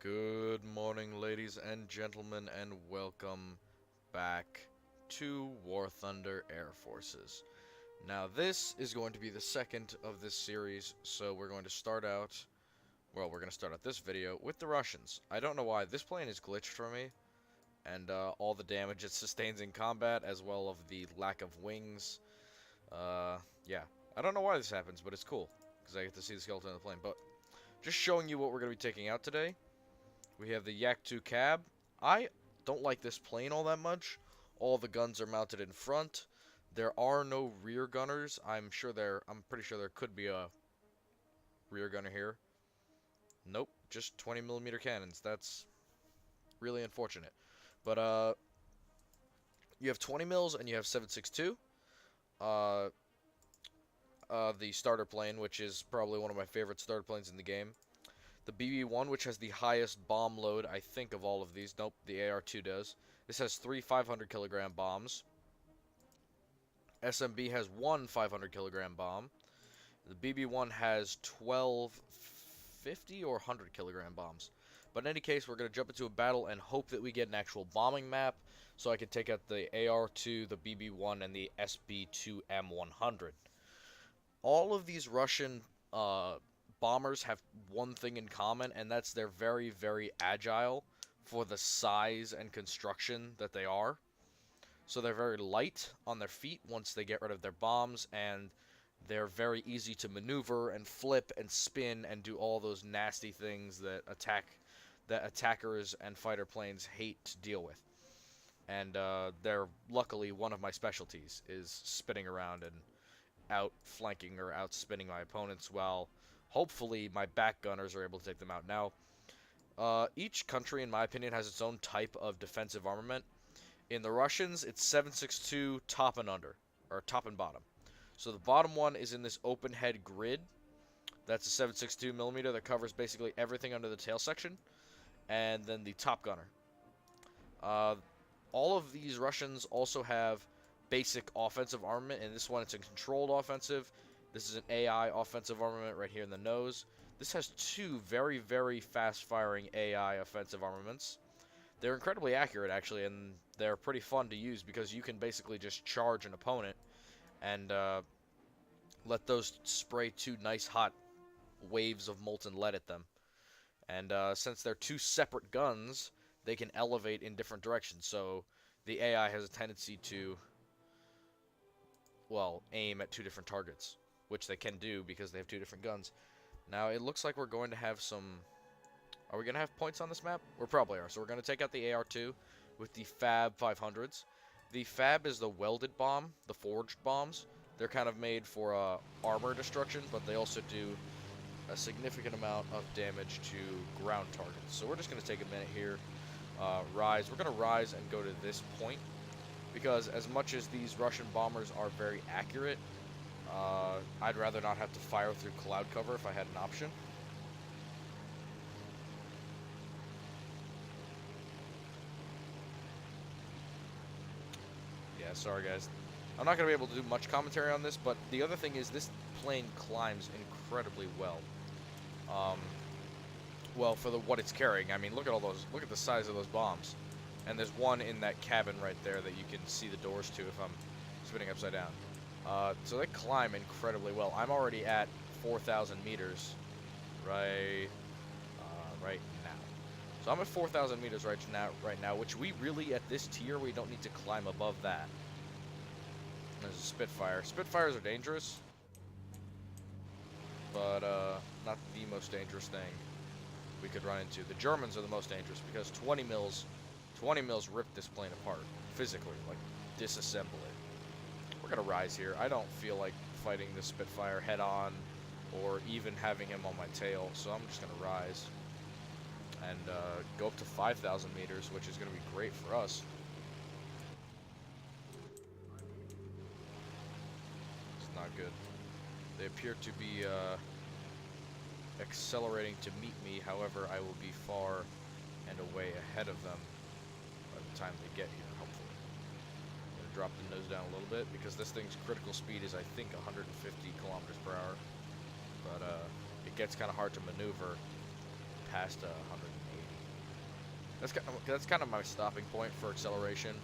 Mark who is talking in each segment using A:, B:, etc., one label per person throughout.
A: Good morning, ladies and gentlemen, and welcome back to Warthunder Air Forces. Now, this is going to be the second of this series, so we're going to start out, this video with the Russians. I don't know why, this plane is glitched for me, and all the damage it sustains in combat, as well as the lack of wings. Yeah, I don't know why this happens, but it's cool, because I get to see the skeleton of the plane. But just showing you what we're going to be taking out today. We have the Yak-2 cab. I don't like this plane all that much. All the guns are mounted in front. There are no rear gunners. I'm pretty sure there could be a rear gunner here. Nope, just 20mm cannons. That's really unfortunate. But you have 20 mils and you have 7.62. The starter plane, which is probably one of my favorite starter planes in the game. The BB-1, which has the highest bomb load, I think, of all of these. Nope, the AR-2 does. This has 3 500-kilogram bombs. SMB has 1 500-kilogram bomb. The BB-1 has 12 50 or 100-kilogram bombs. But in any case, we're going to jump into a battle and hope that we get an actual bombing map so I can take out the AR-2, the BB-1, and the SB-2M100. All of these Russian bombers have one thing in common, and that's they're very, very agile for the size and construction that they are. So they're very light on their feet once they get rid of their bombs, and they're very easy to maneuver and flip and spin and do all those nasty things that attackers and fighter planes hate to deal with. And they're luckily one of my specialties is spinning around and outflanking or outspinning my opponents while hopefully my back gunners are able to take them out. Now, each country, in my opinion, has its own type of defensive armament. In the Russians, it's 7.62 top and under, or top and bottom. So the bottom one is in this open head grid. That's a 7.62mm that covers basically everything under the tail section. And then the top gunner. All of these Russians also have basic offensive armament. In this one, it's a controlled offensive. This is an AI offensive armament right here in the nose. This has two very, very fast-firing AI offensive armaments. They're incredibly accurate, actually, and they're pretty fun to use because you can basically just charge an opponent and let those spray two nice hot waves of molten lead at them. And since they're two separate guns, they can elevate in different directions. So the AI has a tendency to, well, aim at two different targets, which they can do because they have two different guns. Now, it looks like we're going to have some... Are we going to have points on this map? We probably are. So we're going to take out the AR-2 with the Fab 500s. The Fab is the welded bomb, the forged bombs. They're kind of made for armor destruction, but they also do a significant amount of damage to ground targets. So we're just going to take a minute here. Rise. We're going to rise and go to this point, because as much as these Russian bombers are very accurate, I'd rather not have to fire through cloud cover if I had an option. Yeah, sorry guys. I'm not going to be able to do much commentary on this, but the other thing is this plane climbs incredibly well. Well, for what it's carrying. I mean, look at the size of those bombs. And there's one in that cabin right there that you can see the doors to if I'm spinning upside down. So they climb incredibly well. I'm already at 4,000 meters right now. So I'm at 4,000 meters right now, which we really, at this tier, we don't need to climb above that. There's a Spitfire. Spitfires are dangerous, but not the most dangerous thing we could run into. The Germans are the most dangerous because 20 mils rip this plane apart physically, like disassemble it. We're gonna rise here. I don't feel like fighting the Spitfire head on or even having him on my tail, so I'm just gonna rise and go up to 5,000 meters, which is gonna be great for us. It's not good. They appear to be accelerating to meet me, however, I will be far and away ahead of them by the time they get here, hopefully. I'm going to drop the nose down a little bit, because this thing's critical speed is, I think, 150 kilometers per hour. But it gets kind of hard to maneuver past 180. That's kind of my stopping point for acceleration,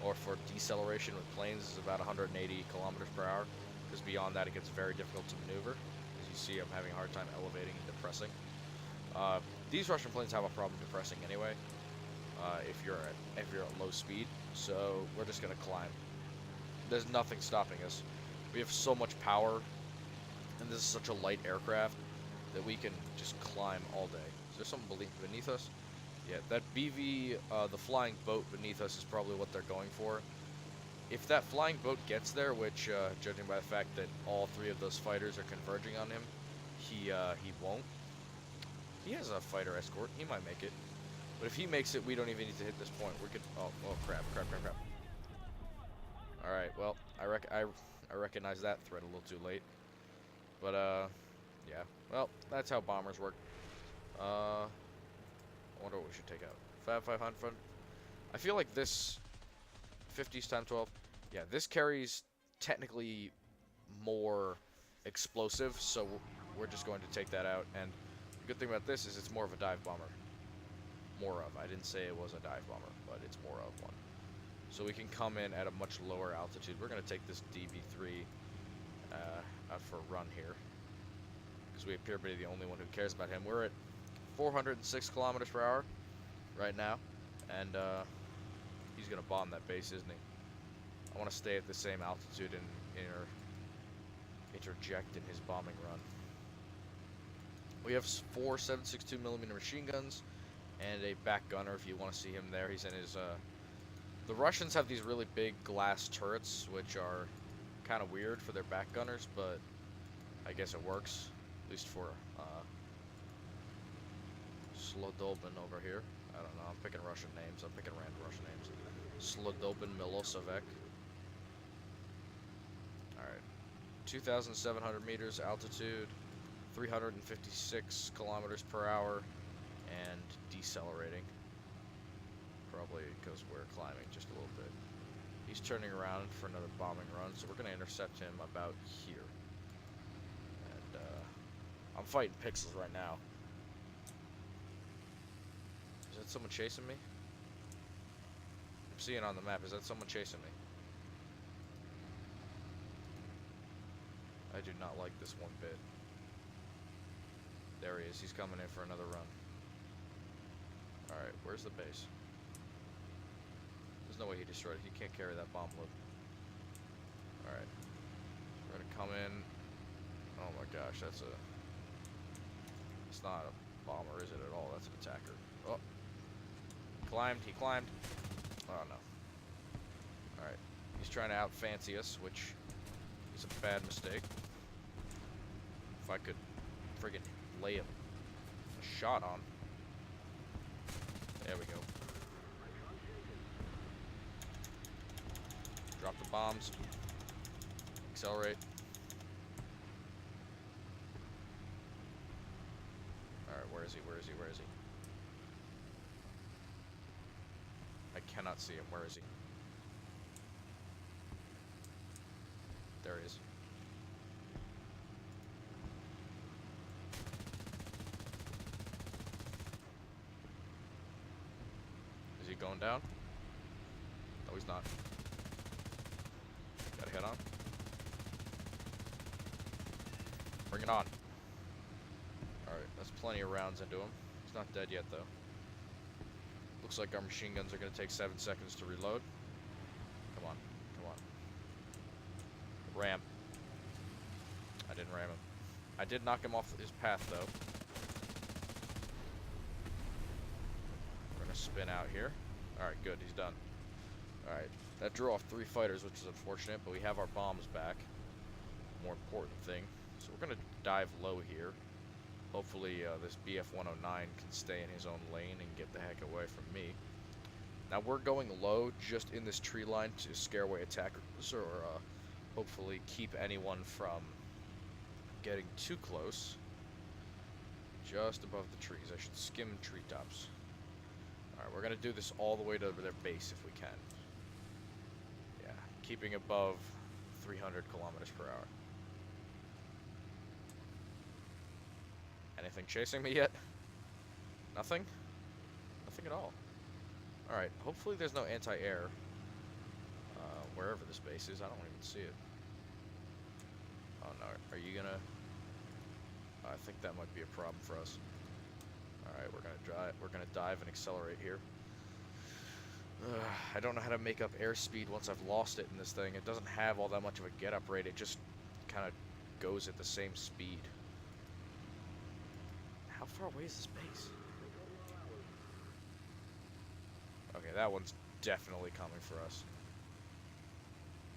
A: or for deceleration with planes, is about 180 kilometers per hour, because beyond that it gets very difficult to maneuver. As you see, I'm having a hard time elevating and depressing. These Russian planes have a problem depressing anyway, if you're at low speed, so we're just gonna climb. There's nothing stopping us. We have so much power, and this is such a light aircraft that we can just climb all day. Is there something beneath us? Yeah, that BV, the flying boat beneath us, is probably what they're going for. If that flying boat gets there, which, judging by the fact that all three of those fighters are converging on him, he won't. He has a fighter escort. He might make it. But if he makes it, we don't even need to hit this point. We could... Oh, crap. Alright, well, I recognize that threat a little too late. But, yeah. Well, that's how bombers work. I wonder what we should take out. Fab 500. I feel like this 50s times 12. Yeah, this carries technically more explosive, so we're just going to take that out. And the good thing about this is it's more of a dive bomber. I didn't say it was a dive bomber, but it's more of one. So we can come in at a much lower altitude. We're going to take this DB3 out for a run here, because we appear to be the only one who cares about him. We're at 406 kilometers per hour right now, and he's going to bomb that base, isn't he? I want to stay at the same altitude and interject in his bombing run. We have 4 7.62mm machine guns and a back gunner, if you want to see him there. He's in his... The Russians have these really big glass turrets, which are kind of weird for their back gunners, but I guess it works, at least for Slodobin over here. I don't know, I'm picking Russian names. I'm picking random Russian names. Slodobin Milosevec. Alright. 2,700 meters altitude, 356 kilometers per hour, and decelerating. Probably because we're climbing just a little bit. He's turning around for another bombing run, so we're going to intercept him about here. And I'm fighting pixels right now. Is that someone chasing me? I'm seeing on the map. Is that someone chasing me? I do not like this one bit. There he is. He's coming in for another run. Alright, where's the base? There's no way he destroyed it. He can't carry that bomb load. Alright. We're gonna come in. Oh my gosh, that's a... It's not a bomber, is it at all? That's an attacker. Oh. He climbed. Oh no. Alright. He's trying to out-fancy us, which is a bad mistake. If I could friggin' lay a shot on. There we go. Drop the bombs. Accelerate. Alright, where is he? I cannot see him. Where is he? There he is. Is he going down? No, he's not. Gotta head on. Bring it on. Alright, that's plenty of rounds into him. He's not dead yet, though. Looks like our machine guns are going to take 7 seconds to reload. Come on. Ram. I didn't ram him. I did knock him off his path, though. We're going to spin out here. Alright, good. He's done. Alright. That drew off 3 fighters, which is unfortunate, but we have our bombs back. More important thing. So we're going to dive low here. Hopefully this BF-109 can stay in his own lane and get the heck away from me. Now we're going low just in this tree line to scare away attackers, or hopefully keep anyone from getting too close. Just above the trees. I should skim treetops. Alright, we're going to do this all the way to their base if we can. Yeah, keeping above 300 kilometers per hour. Anything chasing me yet? Nothing? Nothing at all. Alright, hopefully there's no anti-air wherever this base is. I don't even see it. Oh no, are you gonna... I think that might be a problem for us. Alright, we're gonna dive and accelerate here. I don't know how to make up airspeed once I've lost it in this thing. It doesn't have all that much of a get-up rate. It just kind of goes at the same speed. How far away is this base? Okay, that one's definitely coming for us.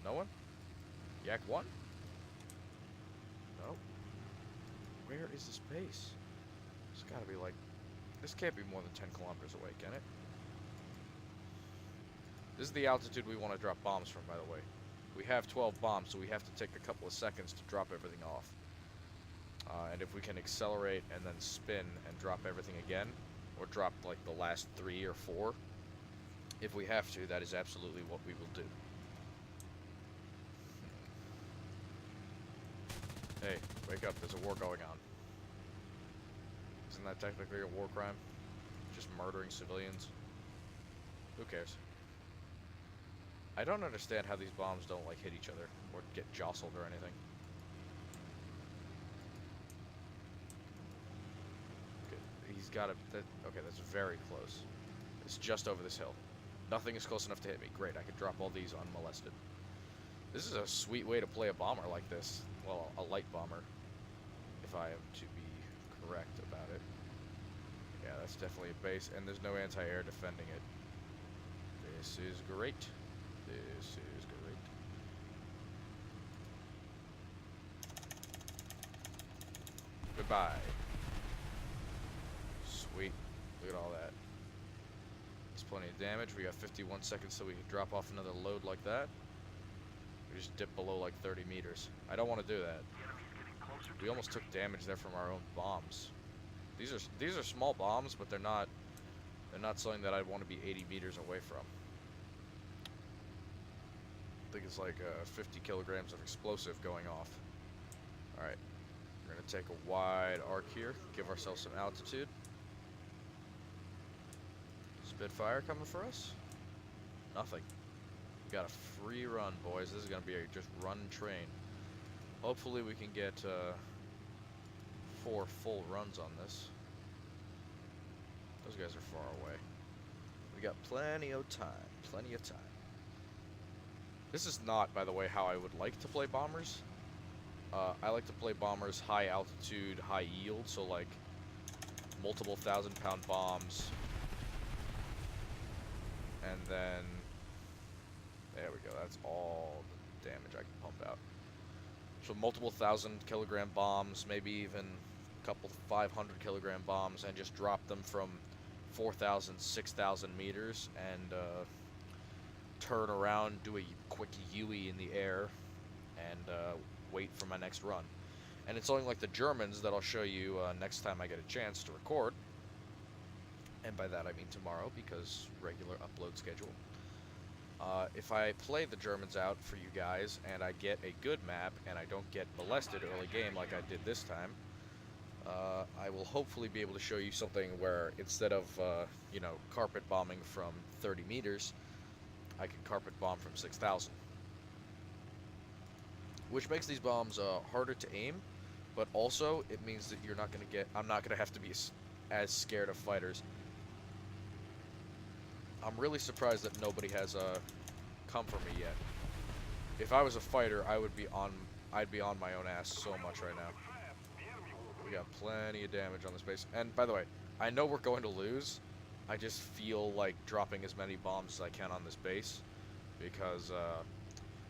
A: No one? Yak 1? No. Where is this base? It's gotta be like... This can't be more than 10 kilometers away, can it? This is the altitude we want to drop bombs from, by the way. We have 12 bombs, so we have to take a couple of seconds to drop everything off. And if we can accelerate and then spin and drop everything again, or drop like the last 3 or 4, if we have to, that is absolutely what we will do. Hey, wake up, there's a war going on. Isn't that technically a war crime? Just murdering civilians? Who cares? I don't understand how these bombs don't, like, hit each other, or get jostled or anything. Okay, he's got a... okay, that's very close. It's just over this hill. Nothing is close enough to hit me. Great, I could drop all these unmolested. This is a sweet way to play a bomber like this. Well, a light bomber, if I am to be correct about it. Yeah, that's definitely a base, and there's no anti-air defending it. This is great. This is great. Goodbye. Sweet. Look at all that. There's plenty of damage. We got 51 seconds so we can drop off another load like that. We just dip below like 30 meters. I don't want to do that. We almost took damage there from our own bombs. These are small bombs, but they're not something that I'd want to be 80 meters away from. I think it's like 50 kilograms of explosive going off. Alright, we're going to take a wide arc here, give ourselves some altitude. Spitfire coming for us? Nothing. We got a free run, boys. This is going to be a just run train. Hopefully we can get 4 full runs on this. Those guys are far away. We got plenty of time. Plenty of time. This is not, by the way, how I would like to play bombers. I like to play bombers high altitude, high yield, so like multiple 1,000-pound bombs. And then, there we go, that's all the damage I can pump out. So multiple 1,000-kilogram bombs, maybe even a couple 500-kilogram bombs, and just drop them from 4,000, 6,000 meters, and turn around, do a quick Yui in the air, and wait for my next run. And it's only like the Germans that I'll show you next time I get a chance to record. And by that I mean tomorrow, because regular upload schedule. If I play the Germans out for you guys, and I get a good map, and I don't get molested early game like I did this time, I will hopefully be able to show you something where instead of, you know, carpet bombing from 30 meters, I can carpet bomb from 6,000. Which makes these bombs harder to aim, but also it means that you're not going to get... I'm not going to have to be as scared of fighters. I'm really surprised that nobody has come for me yet. If I was a fighter, I'd be on my own ass so much right now. We got plenty of damage on this base. And by the way, I know we're going to lose. I just feel like dropping as many bombs as I can on this base, because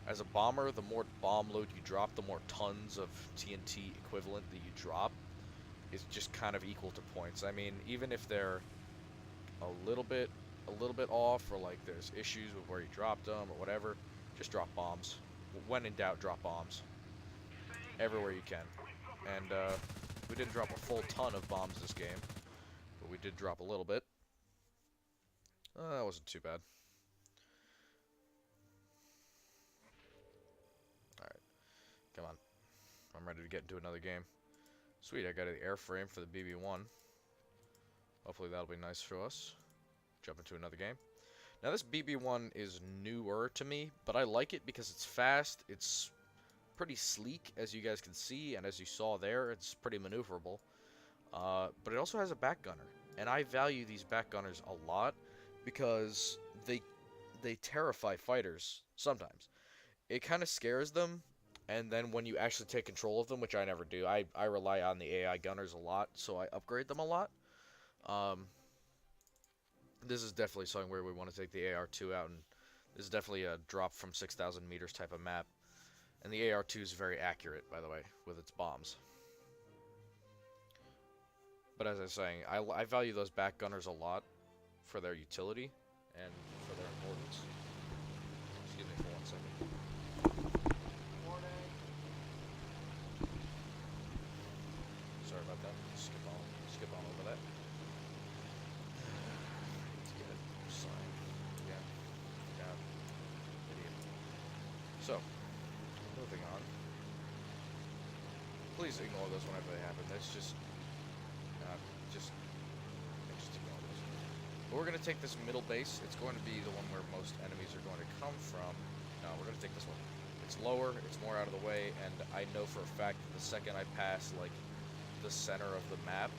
A: as a bomber, the more bomb load you drop, the more tons of TNT equivalent that you drop is just kind of equal to points. I mean, even if they're a little bit off, or like there's issues with where you dropped them or whatever, just drop bombs. When in doubt, drop bombs everywhere you can. And we didn't drop a full ton of bombs this game, but we did drop a little bit. That wasn't too bad. Alright. Come on. I'm ready to get into another game. Sweet, I got an airframe for the BB-1. Hopefully that'll be nice for us. Jump into another game. Now this BB-1 is newer to me, but I like it because it's fast, it's pretty sleek, as you guys can see, and as you saw there, it's pretty maneuverable. But it also has a back gunner, and I value these back gunners a lot because they terrify fighters sometimes. It kind of scares them, and then when you actually take control of them, which I never do, I rely on the AI gunners a lot, so I upgrade them a lot. This is definitely something where we want to take the AR-2 out, and this is definitely a drop from 6,000 meters type of map. And the AR-2 is very accurate, by the way, with its bombs. But as I was saying, I value those back gunners a lot for their utility and for their importance. Excuse me for 1 second. Morning. Sorry about that. Skip on over that. Let's get it signed. Yeah. Idiot. So, moving on. Please ignore those whenever they happen. That's just ignore those. But we're going to take this middle base. It's going to be the one where most enemies are going to come from. No, we're going to take this one. It's lower, it's more out of the way, and I know for a fact that the second I pass, like, the center of the map,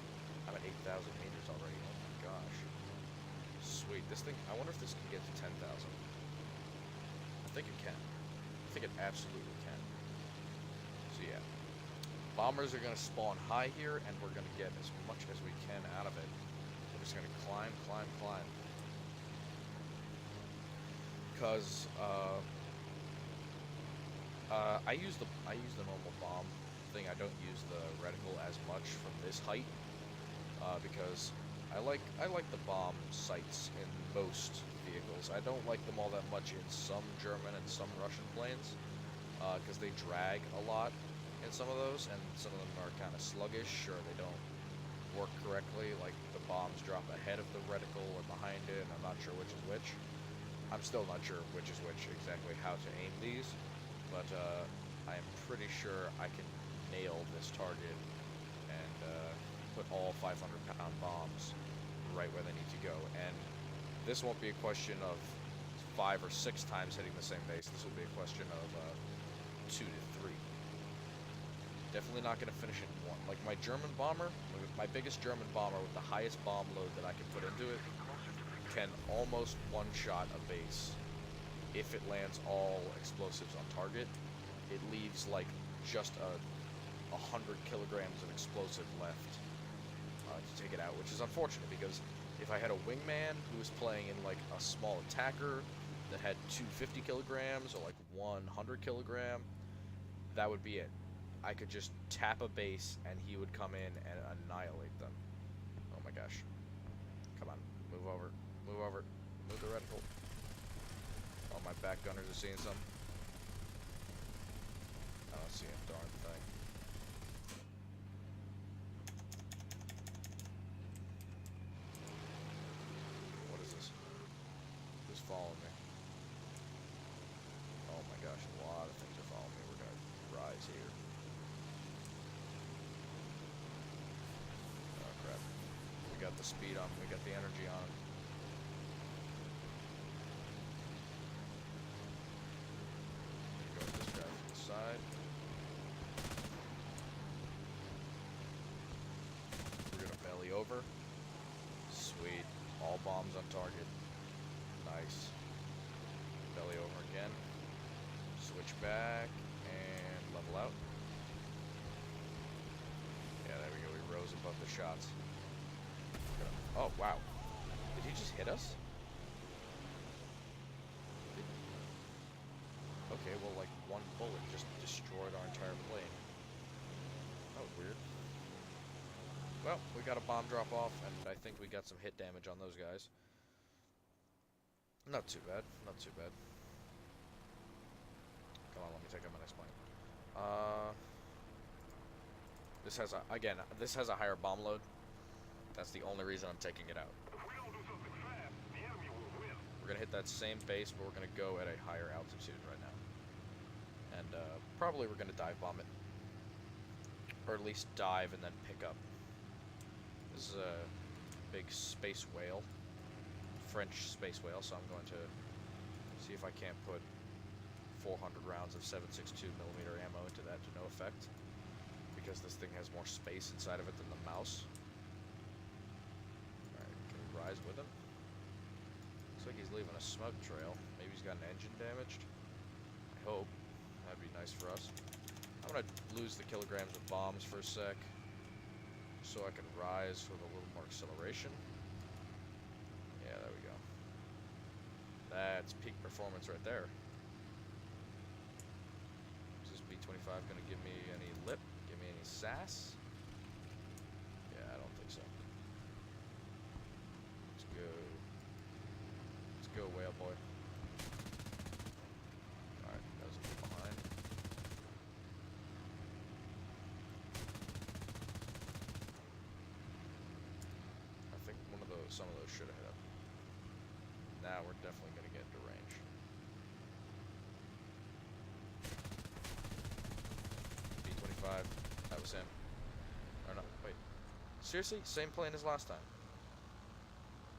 A: I'm at 8,000 meters already. Oh my gosh. Sweet. This thing, I wonder if this can get to 10,000. I think it can. I think it absolutely can. So yeah. Bombers are going to spawn high here, and we're going to get as much as we can out of it. We're just going to climb. Because, I use the normal bomb thing. I don't use the reticle as much from this height, because I like the bomb sights in most vehicles. I don't like them all that much in some German and some Russian planes, because they drag a lot in some of those, and some of them are kind of sluggish, or they don't work correctly, like the bombs drop ahead of the reticle or behind it, and I'm not sure which is which. I'm still not sure which is which exactly how to aim these, but I am pretty sure I can nail this target and put all 500-pound bombs right where they need to go, and this won't be a question of 5 or 6 times hitting the same base. This will be a question of 2 to 3. Definitely not going to finish it in one. Like my German bomber, my biggest German bomber with the highest bomb load that I can put into it, can almost one-shot a base if it lands all explosives on target. It leaves like just 100 kilograms of explosive left to take it out, which is unfortunate because if I had a wingman who was playing in like a small attacker that had 250 kilograms or like 100 kilogram, that would be it. I could just tap a base and he would come in and annihilate them. Oh my gosh. Come on, move over, move the reticle. Oh, my back gunners are seeing some. I don't see a darn thing. What is this? Who's following me? Oh my gosh, a lot of things are following me. We're gonna rise here. Oh crap. We got the speed on, we got the energy on. Go with this guy from the side. We're gonna belly over. Sweet. All bombs on target. Nice. Belly over again. Switch back and level out. Yeah, there we go. We rose above the shots. Oh, wow. Did he just hit us? Okay, well, like, one bullet just destroyed our entire plane. That was weird. Well, we got a bomb drop off, and I think we got some hit damage on those guys. Not too bad. Not too bad. Come on, let me take out my next plane. This has a, again, this has a higher bomb load. That's the only reason I'm taking it out.
B: If we don't do something fast, the enemy will win.
A: We're gonna hit that same base, but we're gonna go at a higher altitude right now. And probably we're gonna dive bomb it. Or at least dive and then pick up. This is a big space whale French space whale, so I'm going to see if I can't put 400 rounds of 7.62mm ammo into that to no effect, because this thing has more space inside of it than the mouse. Alright, can we rise with him? Looks like he's leaving a smoke trail. Maybe he's got an engine damaged. I hope. That'd be nice for us. I'm gonna lose the kilograms of bombs for a sec, so I can rise with a little more acceleration. Yeah, there we go. That's peak performance right there. Is this B-25 gonna give me any lip? Give me any sass? Yeah, I don't think so. Let's go. Let's go, whale boy. Alright, that was a bit behind. I think some of those should have hit up. Now we're definitely gonna get into range. B-25, that was him. Or no, wait. Seriously? Same plane as last time?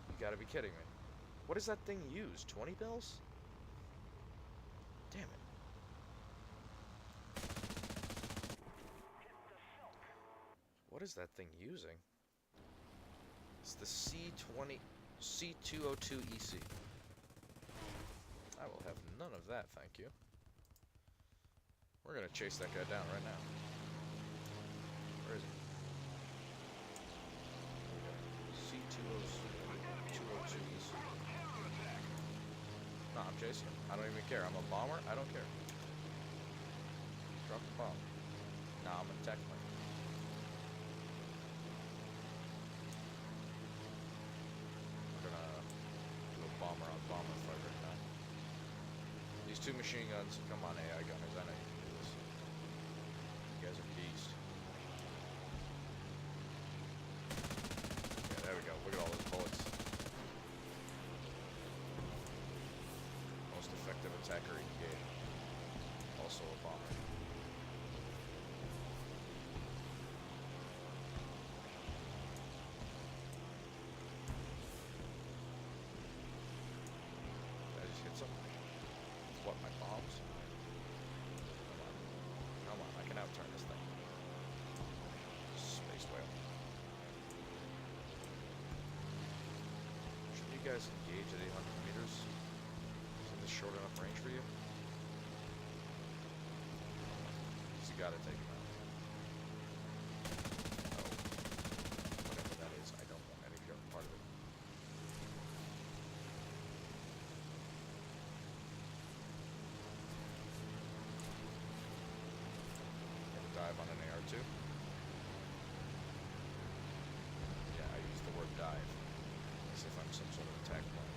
A: You gotta be kidding me. What does that thing use? 20 mils? Damn it. What is that thing using? It's the C202EC. I will have none of that, thank you. We're gonna chase that guy down right now. Where is he? C202EC. No, I'm chasing him. I don't even care. I'm a bomber. I don't care. Drop the bomb. Nah, I'm attacking him. We're gonna do a bomber on bomber fight right now. These two machine guns. Come on, AI gunners. I know you can do this. You guys are beasts. Yeah, there we go. Look at all those bullets. Most effective attacker in the game. Also a bomber. Did I just hit something? What, my bombs? Come on. Come on, I can outturn this thing. Space whale. Should you guys engage at 800 meters? Isn't this short enough range for you? So you gotta take him out. Oh. Whatever that is, I don't want any part of it. Gonna dive on an AR-2. Yeah, I use the word dive. As if I'm some sort of attack plane.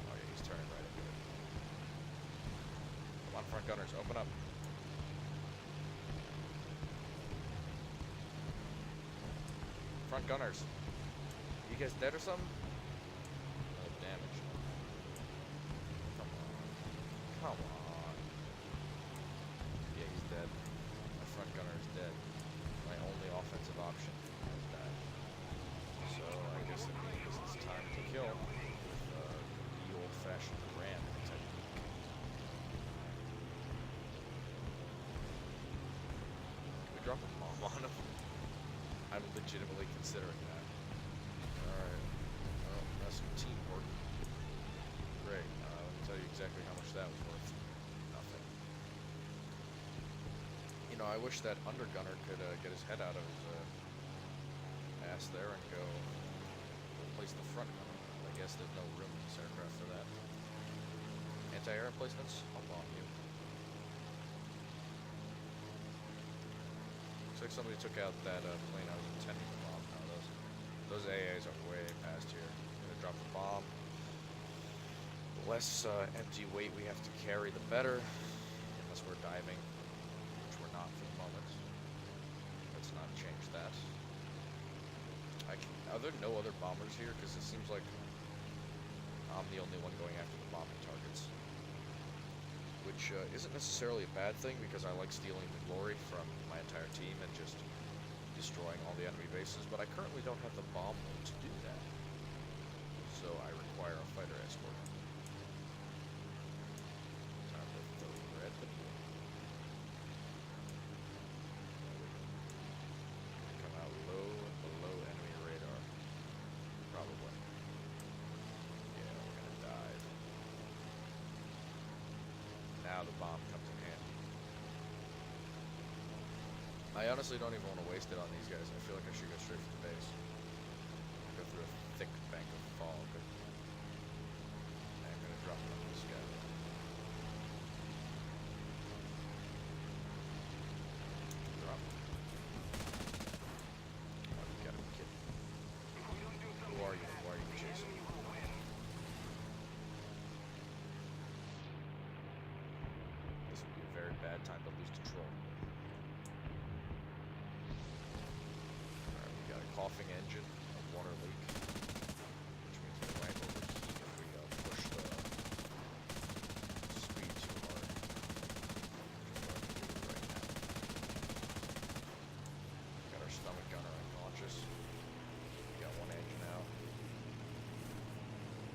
A: Oh yeah, he's turning right into it. Come on, front gunners, open up. Front gunners. You guys dead or something? Oh, damage. Come on. Come on. Yeah, he's dead. My front gunner is dead. My only offensive option has died. So I guess it means it's time to kill with the old-fashioned ram technique. Can we drop a bomb on him? I'm legitimately considering that. Alright. Well, that's some teamwork. Great. Let me tell you exactly how much that was worth. Nothing. You know, I wish that undergunner could get his head out of his ass there and go replace the front gunner. I guess there's no room in this aircraft for that. Anti-air emplacements? I'll bomb you. Looks like somebody took out that plane I was intending to bomb. No, those AAs are way past here. I'm gonna drop the bomb. The less empty weight we have to carry, the better. Unless we're diving, which we're not for the moment. Let's not change that. Are there no other bombers here? Because it seems like I'm the only one going after the bombing targets. Which isn't necessarily a bad thing, because I like stealing the glory from my entire team and just destroying all the enemy bases, but I currently don't have the bomb mode to do that. So I require a fighter escort. Time to throw red. Come out low, below enemy radar. Probably. Yeah, we're gonna dive. Now the bomb comes in handy. I honestly don't even want to waste it on these guys. I feel like I should go straight for the base. Go through a thick bank of fog. And I'm gonna drop it on this guy. Drop. Oh, you gotta be kidding. Who are you? Why are you chasing me? This would be a very bad time to lose control. Alright, we got a coughing engine, a water leak, which means we might overheat if we push the speed too hard. Which we're going to do right now. Got our stomach gunner unconscious. We got one engine out.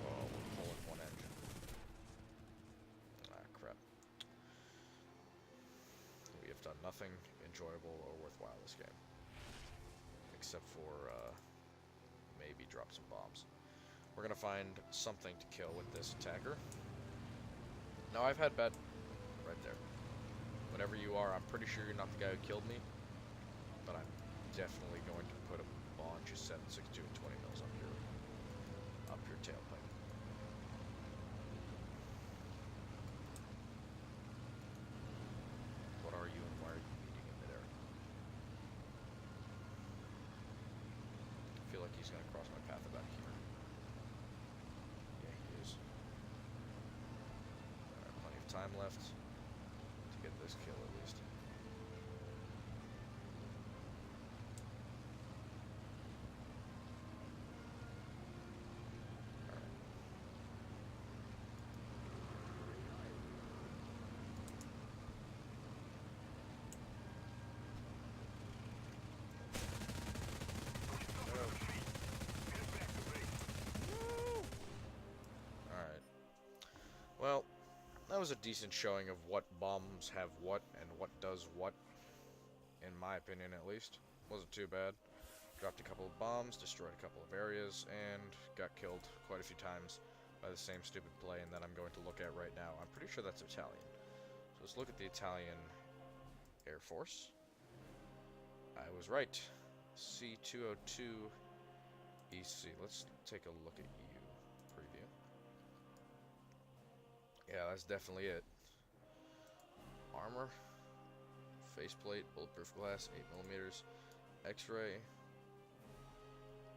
A: Oh, we're pulling one engine. Ah, crap. We have done nothing enjoyable or worthwhile this game. Except for, maybe drop some bombs. We're gonna find something to kill with this attacker. Now, I've had bad... Right there. Whatever you are, I'm pretty sure you're not the guy who killed me. But I'm definitely going to put a bunch of 7.62 and 20 mils up your tailpipe. What are you and why are you meeting in midair? I feel like he's gonna cross my path about here. Yeah, he is. Alright, plenty of time left to get this kill at least. Well, that was a decent showing of what bombs have what and what does what, in my opinion at least. Wasn't too bad. Dropped a couple of bombs, destroyed a couple of areas, and got killed quite a few times by the same stupid plane that I'm going to look at right now. I'm pretty sure that's Italian. So let's look at the Italian Air Force. I was right. C-202 EC. Let's take a look at you. Preview. Yeah, that's definitely it. Armor, faceplate, bulletproof glass, 8mm, X-ray,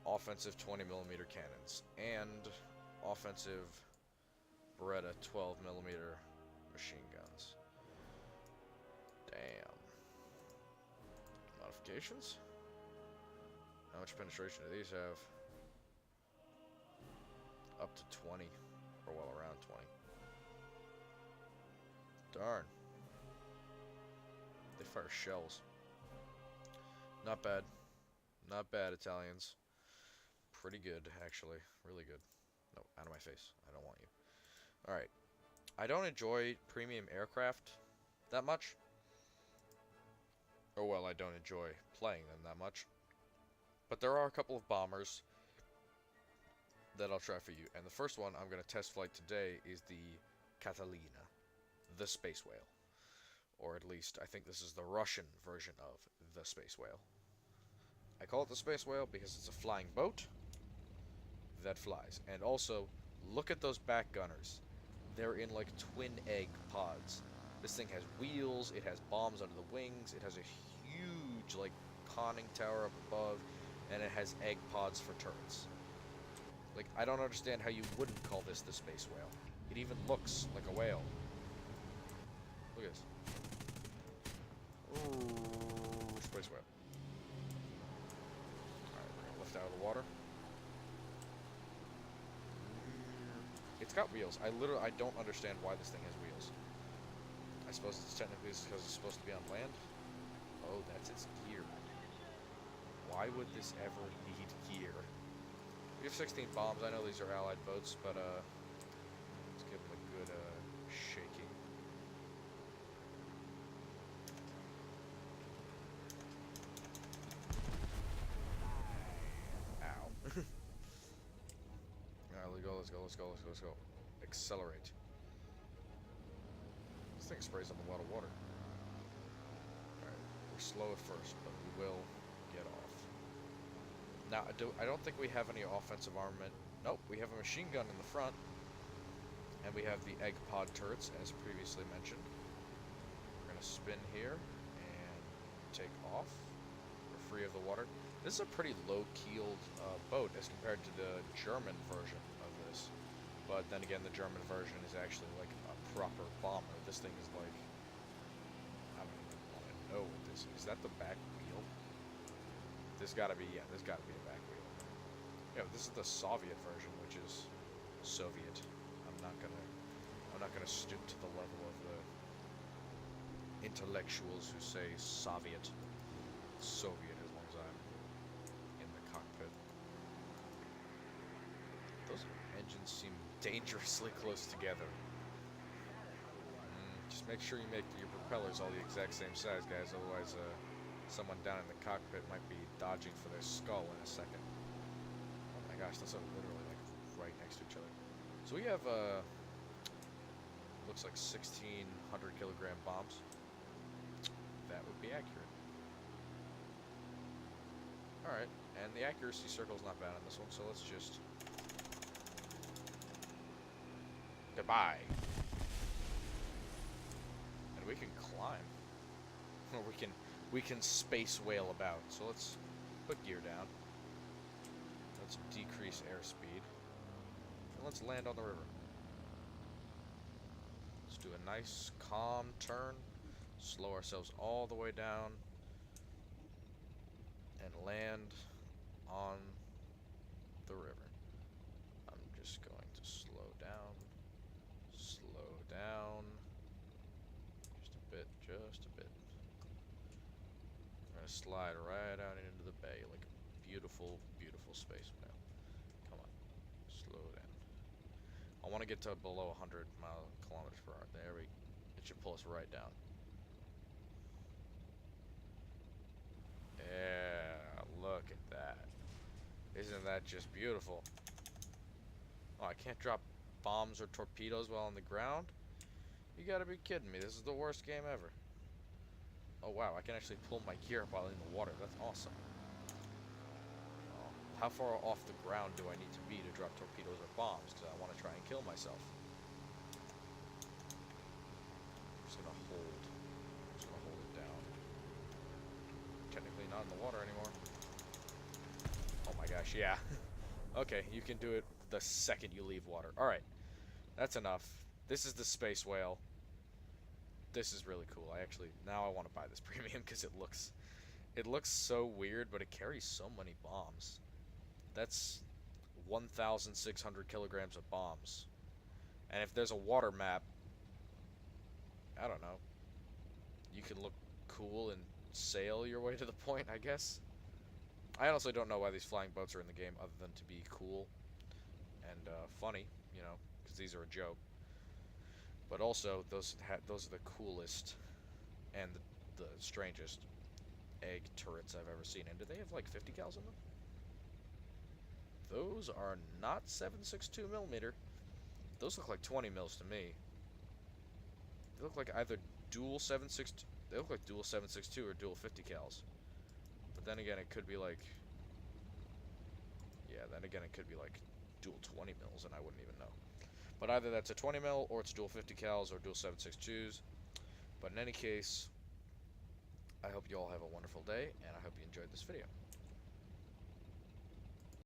A: offensive 20mm cannons, and offensive Beretta 12mm machine guns. Damn. Modifications? How much penetration do these have? Up to 20, or well around 20. Darn. They fire shells. Not bad. Not bad, Italians. Pretty good, actually. Really good. No, out of my face. I don't want you. Alright. I don't enjoy premium aircraft that much. Or, well, I don't enjoy playing them that much. But there are a couple of bombers that I'll try for you. And the first one I'm going to test flight today is the Catalina. The Space Whale. Or at least, I think this is the Russian version of the Space Whale. I call it the Space Whale because it's a flying boat that flies. And also, look at those back gunners. They're in like twin egg pods. This thing has wheels, it has bombs under the wings, it has a huge like conning tower up above, and it has egg pods for turrets. Like, I don't understand how you wouldn't call this the Space Whale. It even looks like a whale. Look at this. Ooh, Space Whale. Alright, we're gonna lift out of the water. It's got wheels. I don't understand why this thing has wheels. I suppose it's technically because it's supposed to be on land. Oh, that's its gear. Why would this ever need gear? We have 16 bombs. I know these are allied boats, but let's give them a good shaking. Ow. Alright, let's go. Accelerate. This thing sprays up a lot of water. Alright, we're slow at first, but we will get off. Now, I don't think we have any offensive armament. Nope, we have a machine gun in the front. And we have the egg pod turrets, as previously mentioned. We're going to spin here and take off. We're free of the water. This is a pretty low-keeled boat as compared to the German version of this. But then again, the German version is actually like a proper bomber. This thing is like... I don't even want to know what this is. Is that the back wheel? This gotta be, yeah, this gotta be a back wheel. Yeah, this is the Soviet version, which is Soviet. I'm not gonna stoop to the level of the intellectuals who say Soviet. Soviet, as long as I'm in the cockpit. Those engines seem dangerously close together. Just make sure you make your propellers all the exact same size, guys, otherwise, someone down in the cockpit might be dodging for their skull in a second. Oh my gosh, those are literally like right next to each other. So we have looks like 1,600 kilogram bombs. That would be accurate. Alright, and the accuracy circle's not bad on this one, so let's just... Goodbye! And we can climb. Or we can space whale about. So let's put gear down. Let's decrease airspeed. And let's land on the river. Let's do a nice, calm turn. Slow ourselves all the way down. And land on the river. I'm just going to slow down. Slow down. Just a bit. Slide right out into the bay like a beautiful, beautiful space whale. Come on, slow down. I want to get to below 100 kilometers per hour. It should pull us right down. Yeah, look at that. Isn't that just beautiful? Oh, I can't drop bombs or torpedoes while on the ground? You gotta be kidding me. This is the worst game ever. Oh wow, I can actually pull my gear up while in the water. That's awesome. Oh, how far off the ground do I need to be to drop torpedoes or bombs? Because I want to try and kill myself. I'm just gonna hold it down. Technically not in the water anymore. Oh my gosh, yeah. Okay, you can do it the second you leave water. Alright, that's enough. This is the space whale. This is really cool. Now I want to buy this premium because it looks so weird, but it carries so many bombs. That's 1,600 kilograms of bombs. And if there's a water map, I don't know, you can look cool and sail your way to the point, I guess. I honestly don't know why these flying boats are in the game other than to be cool and funny, you know, because these are a joke. But also, those are the coolest and the strangest egg turrets I've ever seen. And do they have like 50 cals in them? Those are not 7.62 millimeter. Those look like 20 mils to me. They look like either dual 7.62. They look like dual 7.62 or dual 50 cals. But then again, it could be like... Yeah, then again, it could be like dual 20 mils, and I wouldn't even know. But either that's a 20 mil, or it's dual 50 cals, or dual 7.62s. But in any case, I hope you all have a wonderful day, and I hope you enjoyed this video.